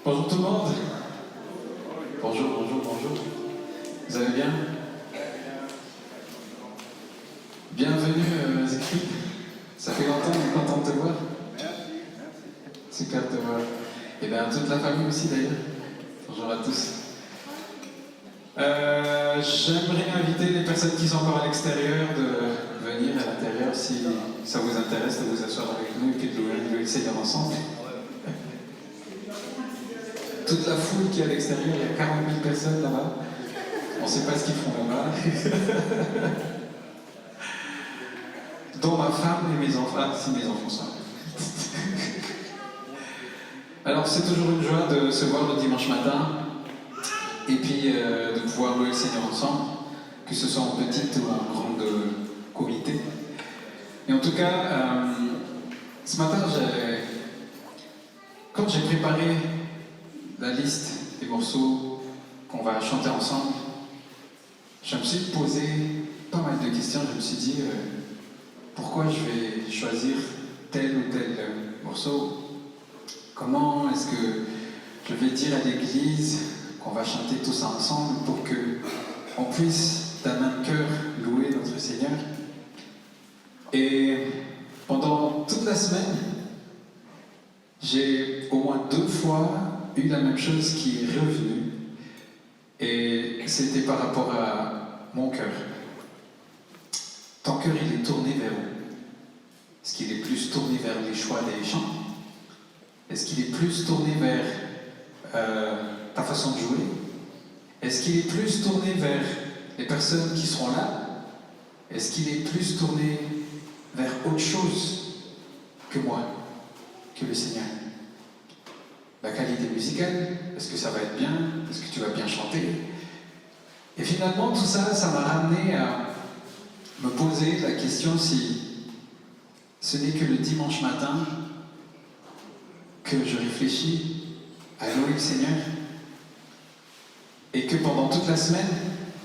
Bonjour tout le monde. Bonjour, bonjour, bonjour. Vous allez bien? Bienvenue Zécry. Ça fait longtemps, on est content de te voir. Super de te voir. Et bien toute la famille aussi d'ailleurs. Bonjour à tous. J'aimerais inviter les personnes qui sont encore à l'extérieur de venir à l'intérieur si ça vous intéresse de vous asseoir avec nous et puis de louer le Seigneur ensemble. Toute la foule qui est à l'extérieur, il y a 40 000 personnes là-bas. On ne sait pas ce qu'ils font là-bas. Dont ma femme et mes enfants. Ah, si mes enfants sont là. Alors, c'est toujours une joie de se voir le dimanche matin et puis de pouvoir louer le Seigneur ensemble, que ce soit en petite ou en grande comité. Et en tout cas, ce matin, quand j'ai préparé la liste des morceaux qu'on va chanter ensemble, je me suis posé pas mal de questions. Je me suis dit pourquoi je vais choisir tel ou tel morceau. Comment est-ce que je vais dire à l'église qu'on va chanter tout ça ensemble pour qu'on puisse d'un même cœur louer notre Seigneur. Et pendant toute la semaine, j'ai au moins 2 fois eu la même chose qui est revenue, et c'était par rapport à mon cœur. Ton cœur, il est tourné vers où? Est-ce qu'il est plus tourné vers les choix des chants? Est-ce qu'il est plus tourné vers ta façon de jouer? Est-ce qu'il est plus tourné vers les personnes qui seront là? Est-ce qu'il est plus tourné vers autre chose que moi, que le Seigneur? La qualité musicale, est-ce que ça va être bien? Est-ce que tu vas bien chanter? Et finalement, tout ça, ça m'a ramené à me poser la question si ce n'est que le dimanche matin que je réfléchis à louer le Seigneur, et que pendant toute la semaine,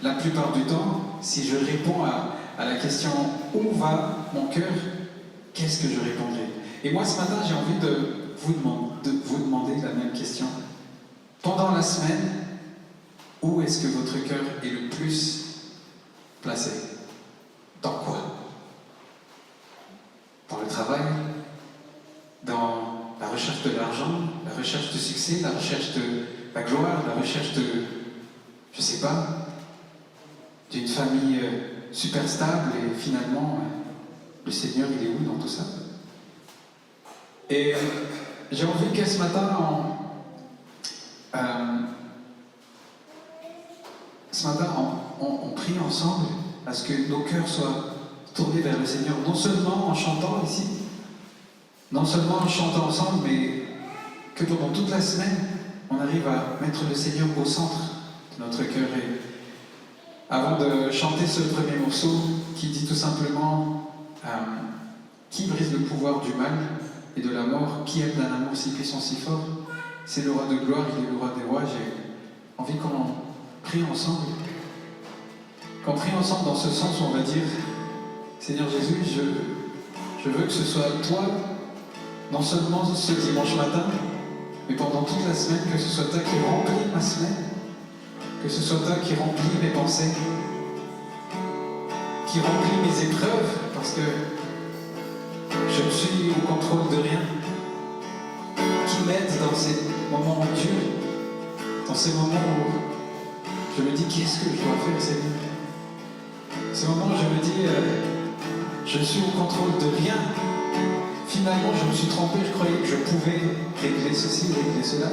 la plupart du temps, si je réponds à la question « Où va mon cœur ?», qu'est-ce que je répondrai? Et moi, ce matin, j'ai envie de vous demander la même question. Pendant la semaine, où est-ce que votre cœur est le plus placé? Dans quoi? Dans le travail? Dans la recherche de l'argent? La recherche du succès? La recherche de la gloire? La recherche de, je sais pas, d'une famille super stable, et finalement, le Seigneur, il est où dans tout ça? Et j'ai envie que ce matin, on prie ensemble à ce que nos cœurs soient tournés vers le Seigneur, non seulement en chantant ici, non seulement en chantant ensemble, mais que pendant toute la semaine, on arrive à mettre le Seigneur au centre de notre cœur. Et avant de chanter ce premier morceau qui dit tout simplement qui brise le pouvoir du mal et de la mort, qui aime d'un amour si puissant, si fort, c'est le roi de gloire, il est le roi des rois. J'ai envie qu'on prie ensemble. Qu'on prie ensemble dans ce sens où on va dire Seigneur Jésus, je veux que ce soit toi, non seulement ce dimanche matin, mais pendant toute la semaine, que ce soit toi qui remplis ma semaine, que ce soit toi qui remplis mes pensées, qui remplis mes épreuves, parce que je ne suis au contrôle de rien, qui m'aide dans ces moments durs, dans ces moments où je me dis qu'est-ce que je dois faire, Seigneur? Ces moments où je me dis je suis au contrôle de rien. Finalement, je me suis trompé, je croyais que je pouvais régler ceci, régler cela,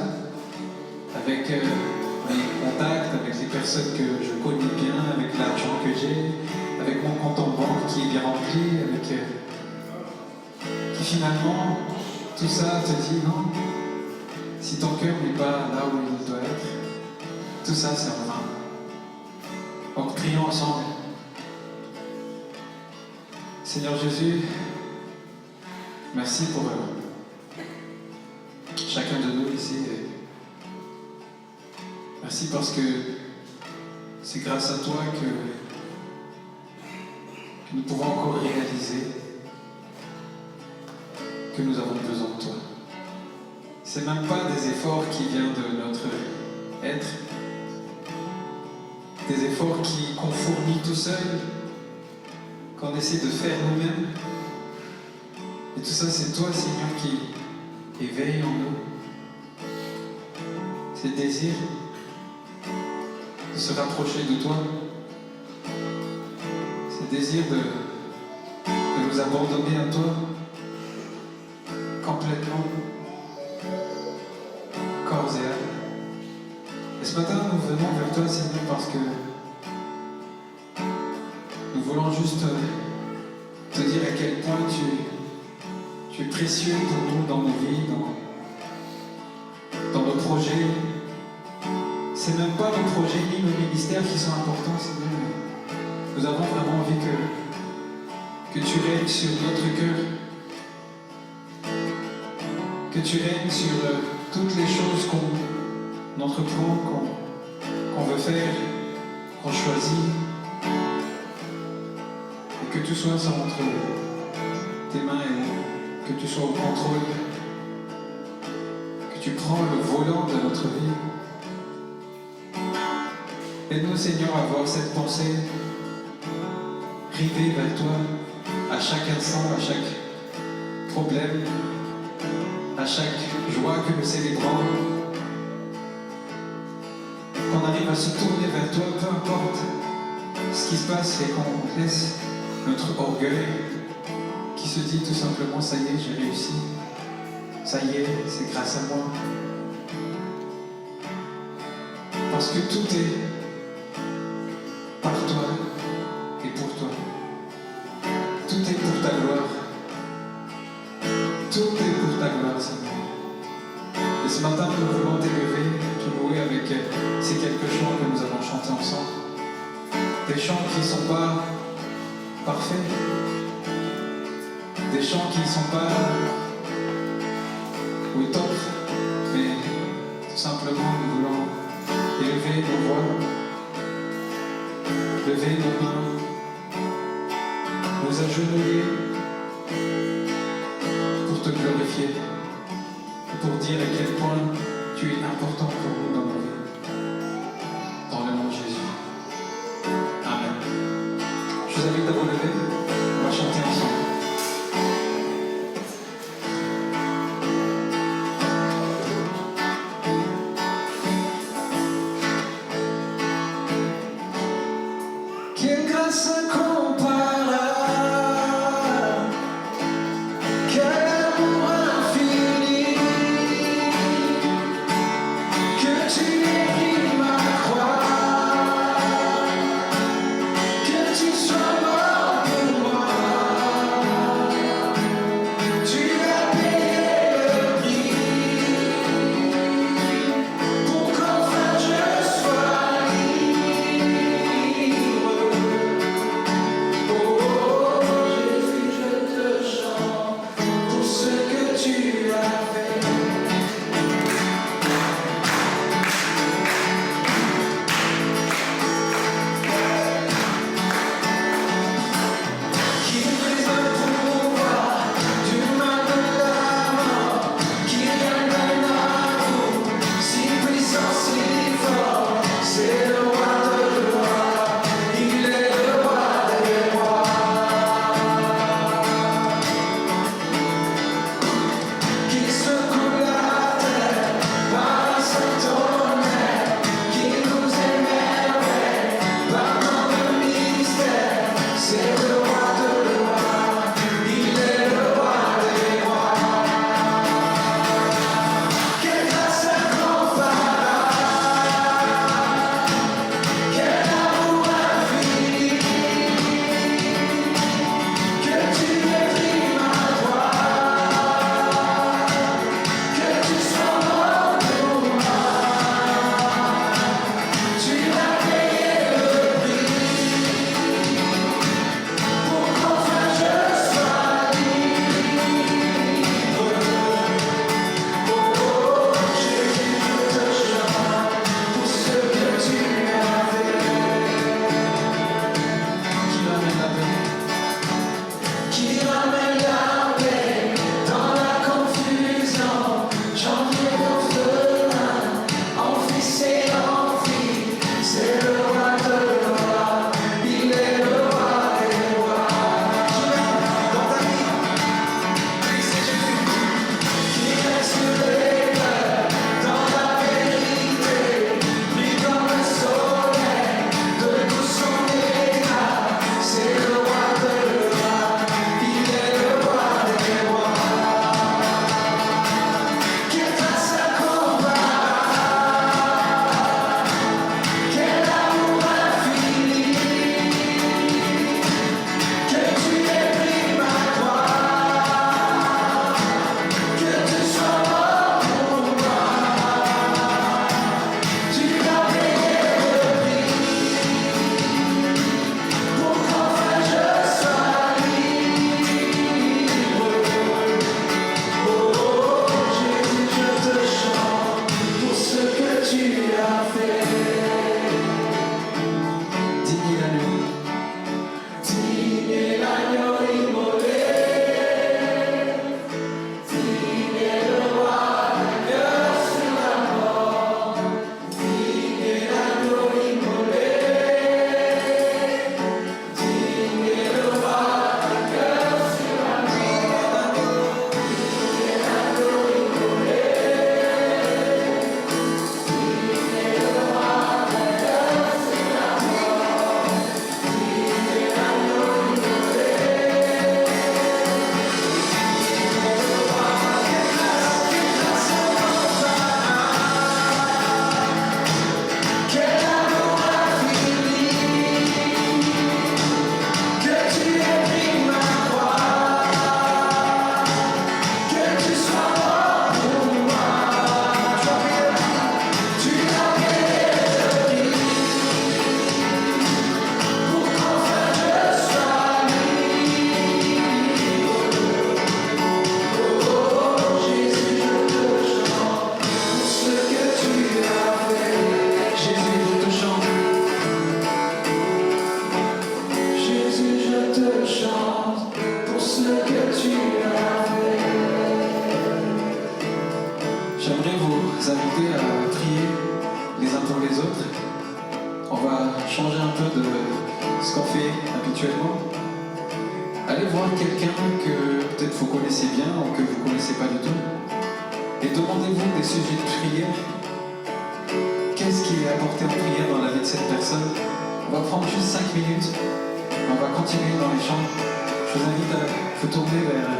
avec mes contacts, avec les personnes que je connais bien, avec l'argent que j'ai, avec mon compte en banque qui est bien rempli, avec qui finalement, tout ça te dit non, si ton cœur n'est pas là où il doit être, tout ça c'est en vain. Donc prions ensemble. Seigneur Jésus, merci pour chacun de nous ici. Merci parce que c'est grâce à toi que nous pouvons encore réaliser que nous avons besoin de toi. C'est même pas des efforts qui viennent de notre être, des efforts qu'on fournit tout seul, qu'on essaie de faire nous-mêmes. Et tout ça, c'est toi, Seigneur, qui éveille en nous. C'est le désir de se rapprocher de toi. C'est le désir de nous abandonner à toi complètement, corps et âme. Et ce matin, nous venons vers toi, Seigneur, parce que nous voulons juste te dire à quel point tu es précieux pour nous dans nos vies, dans nos projets. C'est même pas nos projets ni nos ministères qui sont importants, Seigneur, mais nous avons vraiment envie que tu règnes sur notre cœur, que tu règnes sur toutes les choses qu'on entreprend, qu'on veut faire, qu'on choisit, et que tu sois entre tes mains et que tu sois au contrôle, que tu prends le volant de notre vie. Aide-nous, Seigneur, à avoir cette pensée rivée vers toi à chaque instant, à chaque problème, à chaque joie que nous célébrons. Qu'on arrive à se tourner vers toi, peu importe ce qui se passe, et qu'on laisse notre orgueil qui se dit tout simplement: ça y est, j'ai réussi, ça y est, c'est grâce à moi. Parce que tout est par toi et pour toi. Tout est pour ta gloire. Tout est pour ta gloire, Seigneur. Et ce matin, nous voulons t'élever, te louer avec ces quelques chants que nous avons chantés ensemble. Des chants qui ne sont pas parfaits. Des chants qui ne sont pas au top. Mais tout simplement, nous voulons élever nos voix, lever nos mains, nous agenouiller pour te glorifier, pour dire à quel point tu es important pour nous dans nos vies. Dans le nom de Jésus. Amen. Je vous invite à vous lever, on va chanter ensemble. Quelle grâce incomparable, quel amour infini, que tu J'aimerais vous inviter à prier les uns pour les autres. On va changer un peu de ce qu'on fait habituellement. Allez voir quelqu'un que peut-être vous connaissez bien ou que vous ne connaissez pas du tout. Et demandez-vous des sujets de prière. Qu'est-ce qui est apporté en prière dans la vie de cette personne? On va prendre juste 5 minutes. On va continuer dans les chants. Je vous invite à vous tourner vers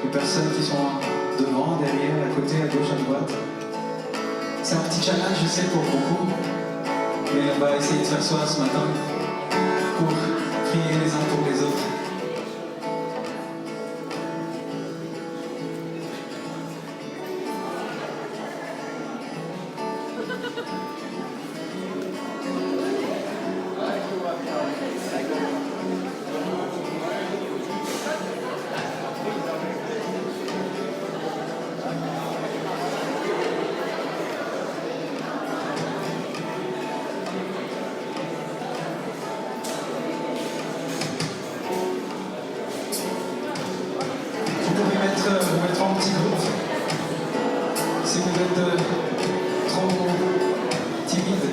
les personnes qui sont devant, derrière, à côté, à gauche, à droite. C'est un petit challenge, je sais, pour beaucoup. Mais on va essayer de faire ça ce matin pour prier les uns pour les autres. Vous pouvez vous mettre en petit groupe si vous êtes trop timide.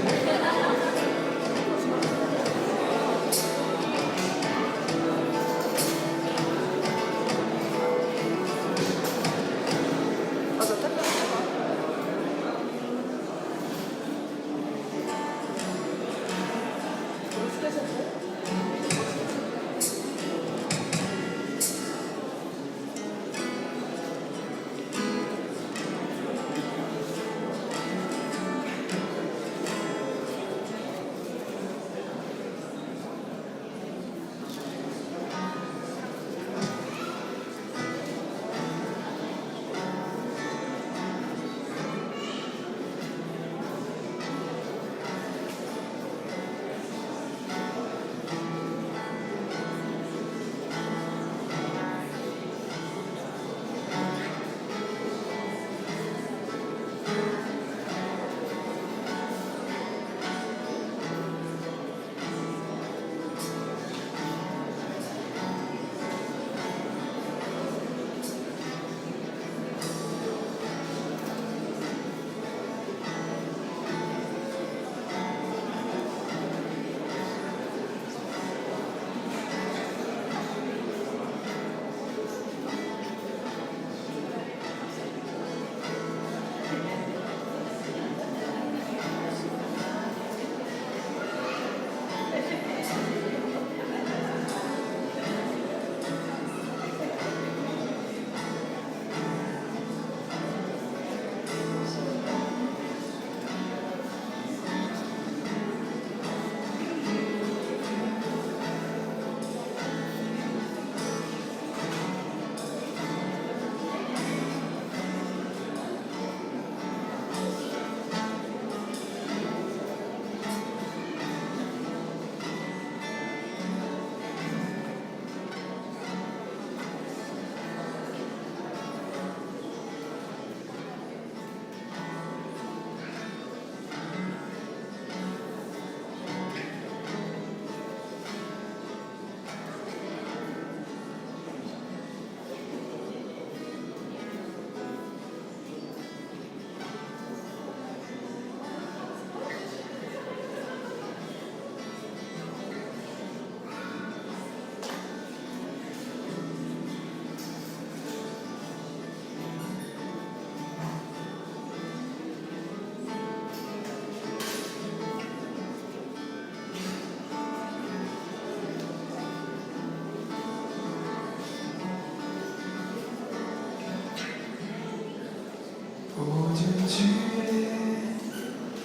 Oh Dieu, tu es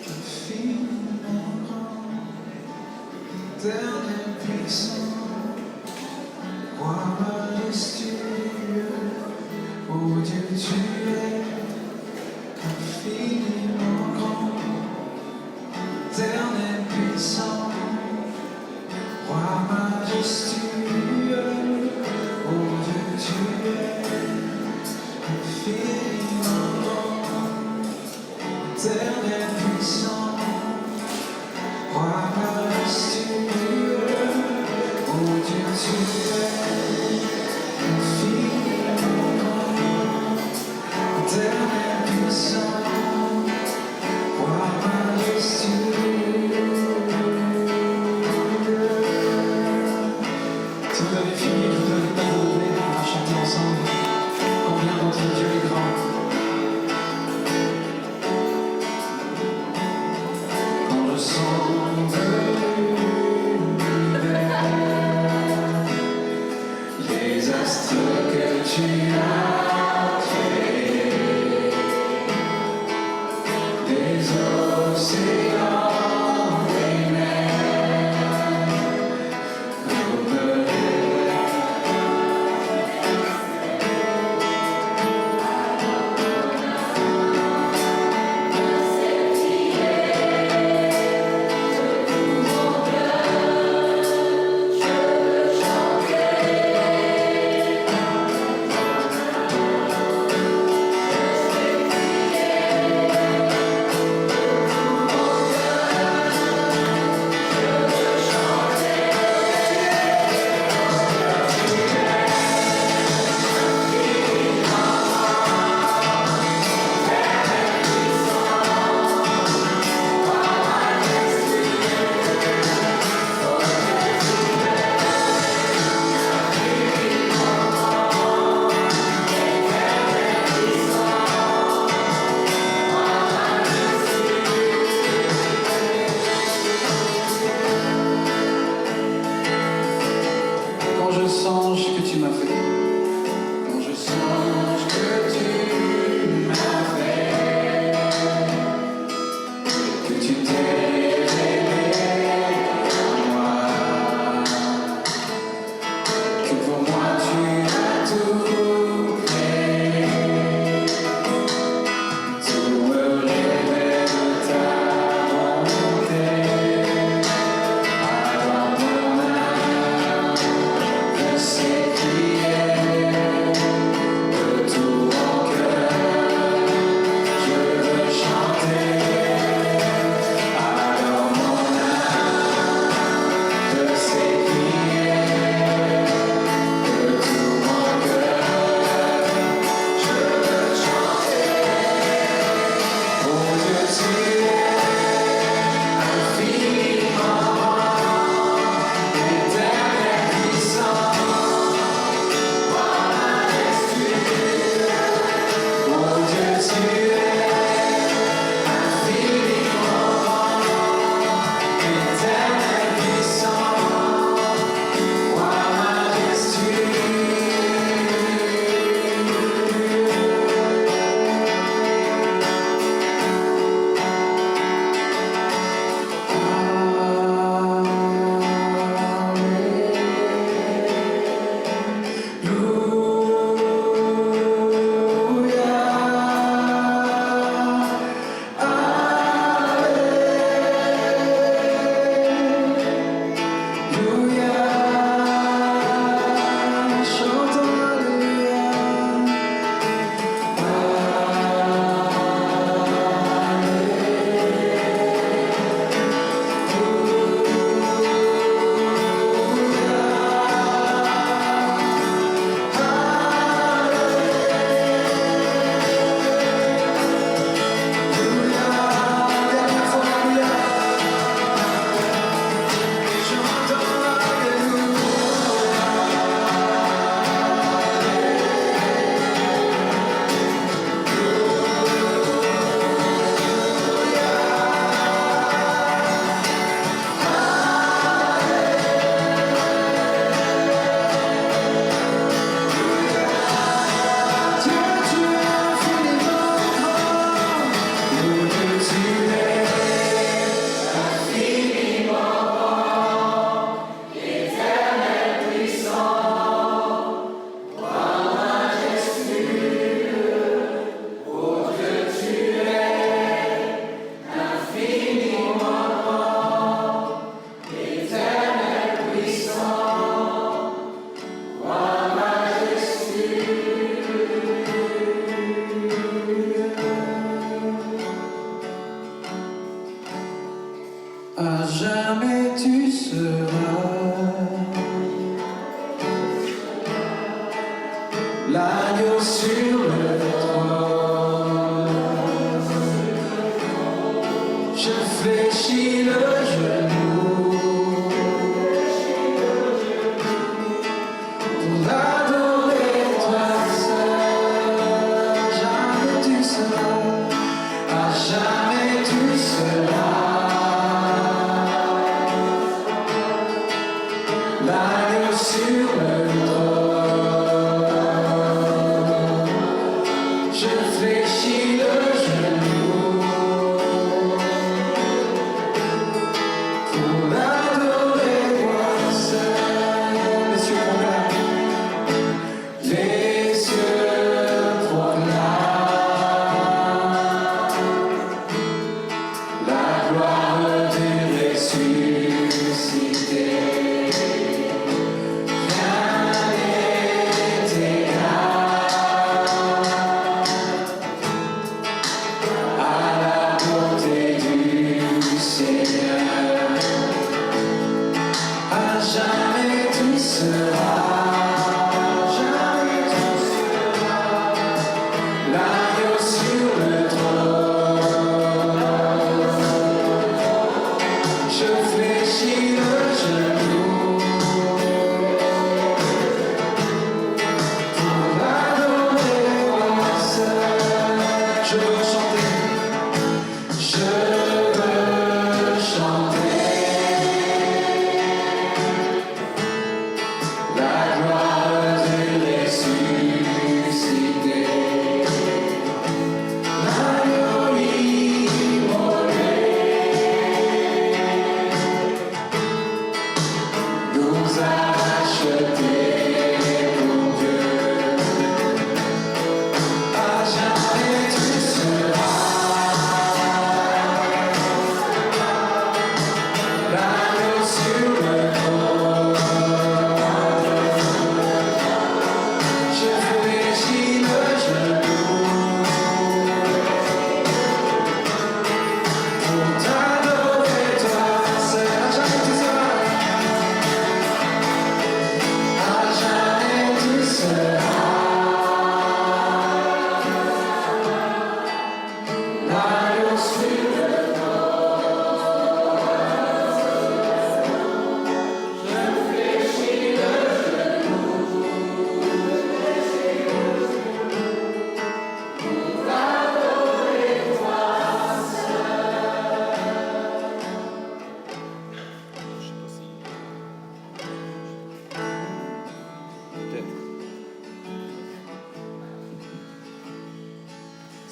infiniment grand, éternel puissant, roi majestueux. Oh Dieu, tu es infiniment grand, éternel puissant, roi majestueux. Oh Dieu, tu es infiniment grand, éternel puissant, roi majestueux. Oh Dieu, tu es infiniment grand, éternel puissant.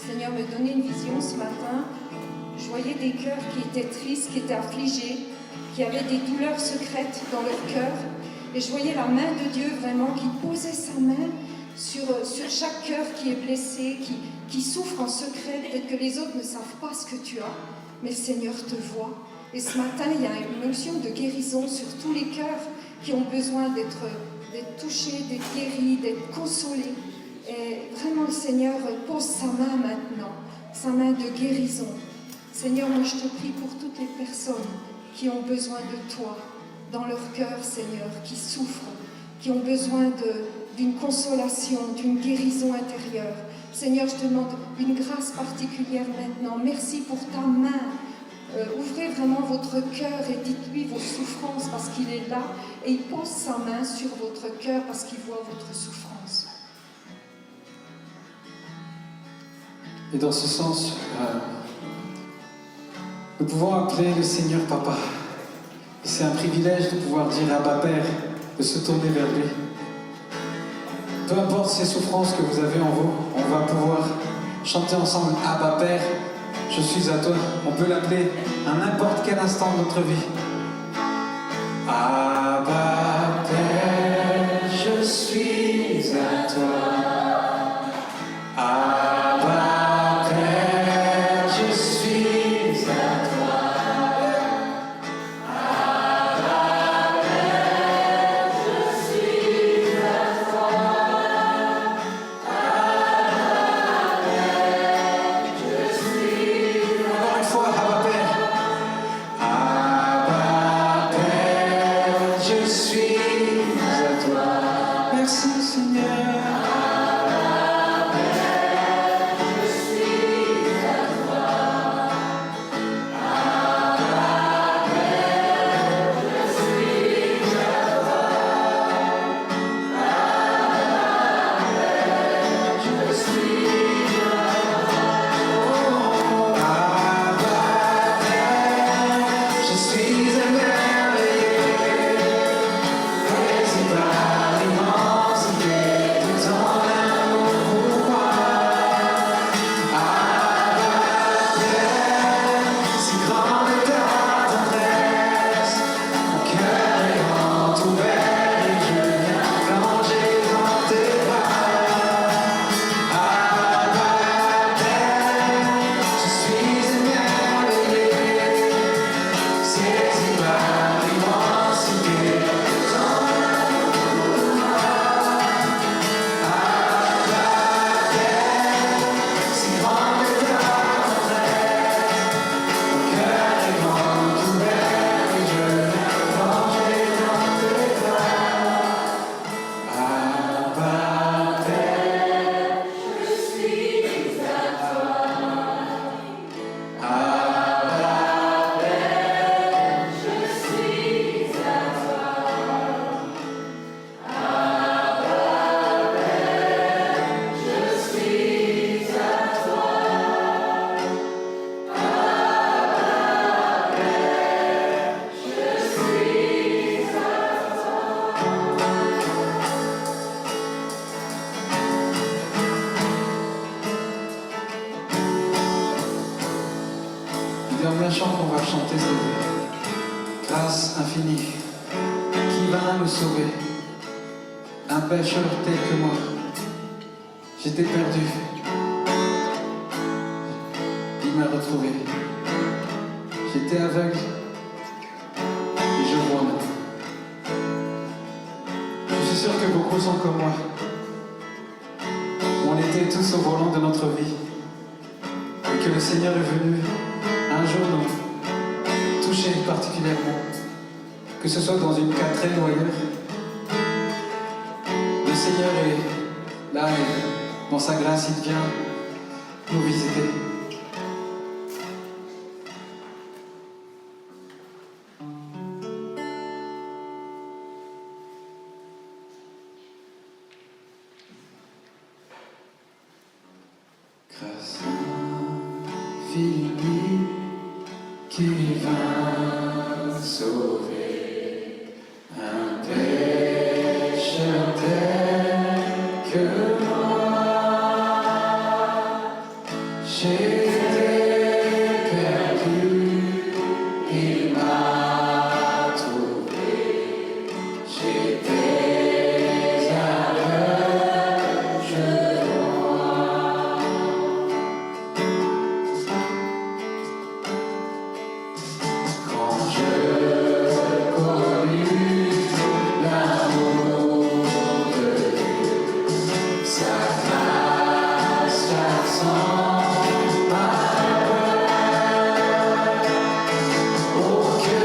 Seigneur me donnait une vision ce matin. Je voyais des cœurs qui étaient tristes, qui étaient affligés, qui avaient des douleurs secrètes dans leur cœur. Et je voyais la main de Dieu vraiment qui posait sa main sur chaque cœur qui est blessé, qui souffre en secret. Peut-être que les autres ne savent pas ce que tu as, mais le Seigneur te voit. Et ce matin, il y a une onction de guérison sur tous les cœurs qui ont besoin d'être touchés, d'être guéris, d'être consolés. Et vraiment, le Seigneur pose sa main maintenant, sa main de guérison. Seigneur, moi je te prie pour toutes les personnes qui ont besoin de toi, dans leur cœur, Seigneur, qui souffrent, qui ont besoin d'une consolation, d'une guérison intérieure. Seigneur, je te demande une grâce particulière maintenant. Merci pour ta main. Ouvrez vraiment votre cœur et dites-lui vos souffrances parce qu'il est là et il pose sa main sur votre cœur parce qu'il voit votre souffrance. Et dans ce sens, nous pouvons appeler le Seigneur Papa. Et c'est un privilège de pouvoir dire Abba Père, de se tourner vers lui. Peu importe ces souffrances que vous avez en vous, on va pouvoir chanter ensemble Abba Père, je suis à toi. On peut l'appeler à n'importe quel instant de notre vie. Abba Père, je suis à toi. Abba Père, je suis à toi. Abba Père, je suis à toi. Abba Père, je suis. Encore une fois, Abba Père. Abba Père, je suis à toi. Merci Seigneur. Comme la chant qu'on va chanter, c'est grâce infinie qui va nous sauver. Un pécheur tel que moi, j'étais perdu. Il m'a retrouvé. J'étais aveugle et je vois maintenant. Je suis sûr que beaucoup sont comme moi. On était tous au volant de notre vie et que le Seigneur est venu un jour nous toucher particulièrement, que ce soit dans une quatraine ou ailleurs. Le Seigneur est là et dans sa grâce il vient nous visiter. Grâce infinie qui va sauver un pécheur tel que moi. J'étais perdu, il m'a trouvé. J'étais aveugle, je vois. Quand je connus l'amour de Dieu, sa grâce sans parole. Oh, que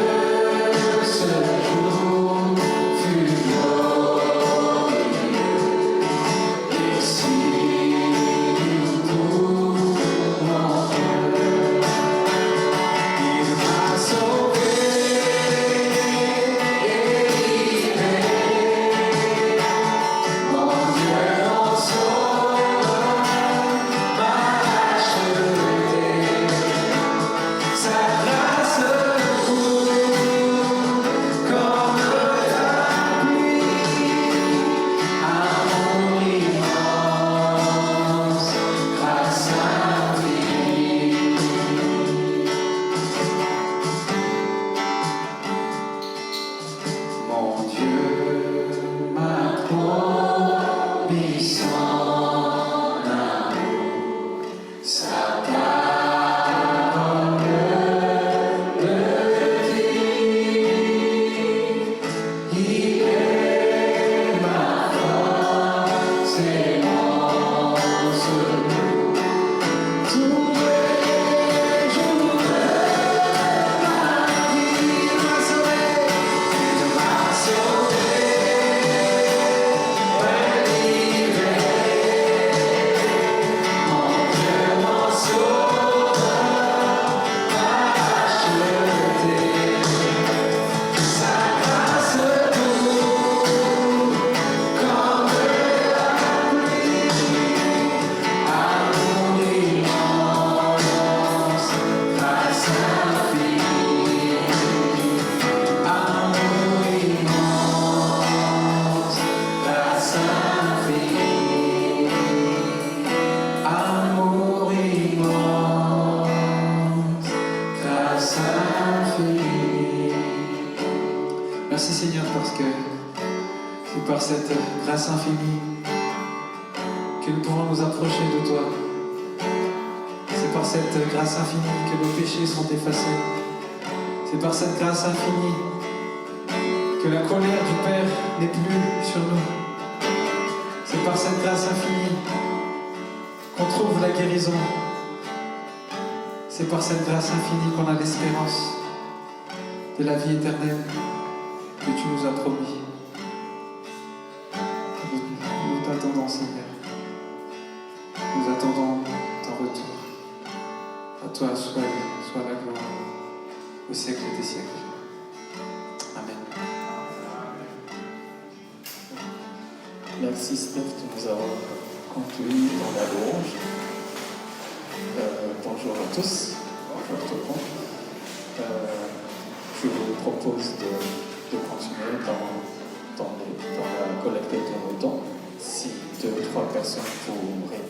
ce jour fut glorieux, et si nous pouvons, il m'a sauvé et libéré. Mon Dieu en sauveur m'a acheté. Sa grâce coule comme la pluie. Amour immense, grâce infinie. Mon Dieu m'a promis son amour, sa parole le dit. Il est ma force et mon secours. Tous les jours de ma vie, il m'a sauvé, mon Dieu mon sauveur m'a acheté. Sa grâce coule comme la pluie. Amour immense, grâce infinie. Amour immense, grâce infinie. Amour immense, grâce infinie. Merci Seigneur parce que c'est par cette grâce infinie que nous pouvons nous approcher de toi. C'est par cette grâce infinie que nos péchés sont effacés. C'est par cette grâce infinie que la colère du Père n'est plus sur nous. C'est par cette grâce infinie qu'on trouve la guérison. C'est par cette grâce infinie qu'on a l'espérance de la vie éternelle que tu nous as promis. Nous t'attendons, Seigneur. Nous attendons ton retour. À toi soit la gloire au siècle des siècles. Amen. Merci Steph de nous avoir conduits dans la louange. Bonjour à tous, bonjour tout le monde. Je vous propose de continuer dans la collecte de nos dons. Si 2 ou 3 personnes pourraient